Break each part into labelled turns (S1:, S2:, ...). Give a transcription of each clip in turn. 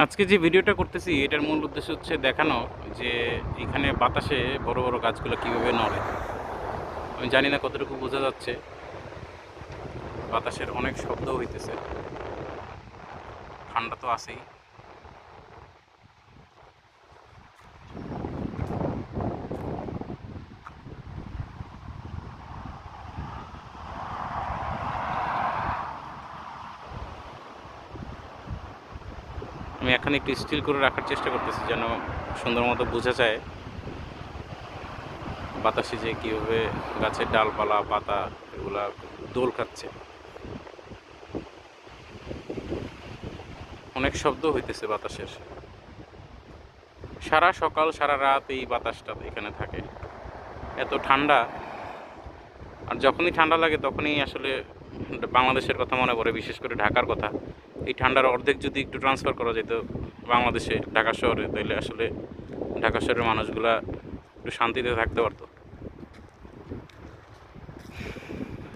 S1: আজকে যে ভিডিওটা করতেছি এটার মূল উদ্দেশ্য হচ্ছে দেখানো যে এখানে বাতাসে বড় বড় গাছগুলো কীভাবে নড়ে। আমি জানি না কতটুকু বোঝা যাচ্ছে, বাতাসের অনেক শব্দ হইতেছে, ঠান্ডা তো আছেই। আমি এখন একটু স্টিল করে রাখার চেষ্টা করতেছি যেন সুন্দর মতো বোঝা যায় বাতাসে যে কীভাবে গাছের ডালপালা পাতা এগুলা দোল খাচ্ছে। অনেক শব্দ হইতেছে বাতাসের, সারা সকাল সারা রাত এই বাতাসটা এখানে থাকে, এত ঠান্ডা। আর যখনই ঠান্ডা লাগে তখনই আসলে বাংলাদেশের কথা মনে পড়ে, বিশেষ করে ঢাকার কথা। এই ঠান্ডার অর্ধেক যদি একটু ট্রান্সফার করা যেত বাংলাদেশে, ঢাকা শহরে, তাহলে আসলে ঢাকা শহরের মানুষগুলা একটু শান্তিতে থাকতে পারতো।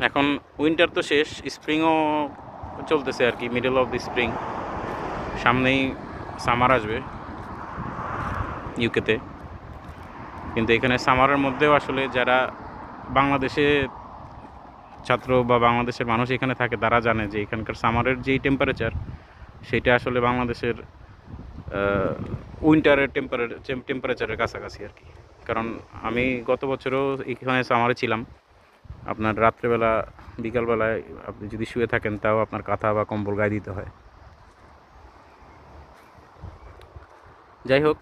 S1: এখন উইন্টার তো শেষ, স্প্রিংও চলতেছে আর কি, মিডল অফ দি স্প্রিং। সামনেই সামার আসবে ইউকেতে, কিন্তু এখানে সামারের মধ্যেও আসলে যারা বাংলাদেশে ছাত্র বা বাংলাদেশের মানুষ এখানে থাকে তারা জানে যে এখানকার সামারের যেই টেম্পারেচার সেটা আসলে বাংলাদেশের উইন্টারের টেম্পারেচারের কাছাকাছি আর কি। কারণ আমি গত বছরও এখানে সামারে ছিলাম, আপনার রাত্রেবেলা বিকালবেলায় আপনি যদি শুয়ে থাকেন তাও আপনার কাঁথা বা কম্বল গায়ে দিতে হয়। যাই হোক,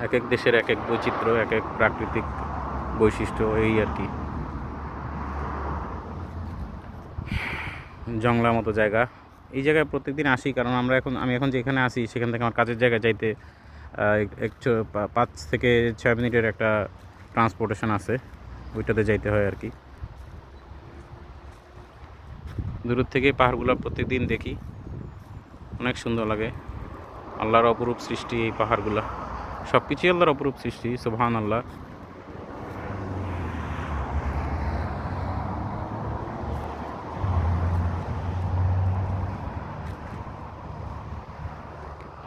S1: এক এক দেশের এক এক বৈচিত্র্য, এক এক প্রাকৃতিক বৈশিষ্ট্য, এই আর কি। জংলা মতো জায়গা, এই জায়গায় প্রত্যেকদিন আসি কারণ আমি এখন যেখানে আসি সেখান থেকে আমার কাজের জায়গায় যাইতে 5 থেকে 6 মিনিটের একটা ট্রান্সপোর্টেশন আছে, ওইটাতে যাইতে হয় আর কি। দূর থেকে পাহাড়গুলো প্রত্যেকদিন দেখি, অনেক সুন্দর লাগে। আল্লাহর অপরূপ সৃষ্টি এই পাহাড়গুলা, সব কিছুই আল্লাহর অপরূপ সৃষ্টি, সুবহান আল্লাহ।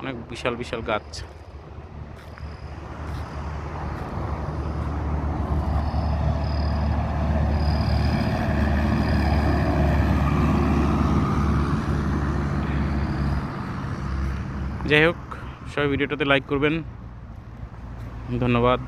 S1: অনেক বিশাল বিশাল গাছ। যাই হোক, সবাই ভিডিওটাতে লাইক করবেন, ধন্যবাদ।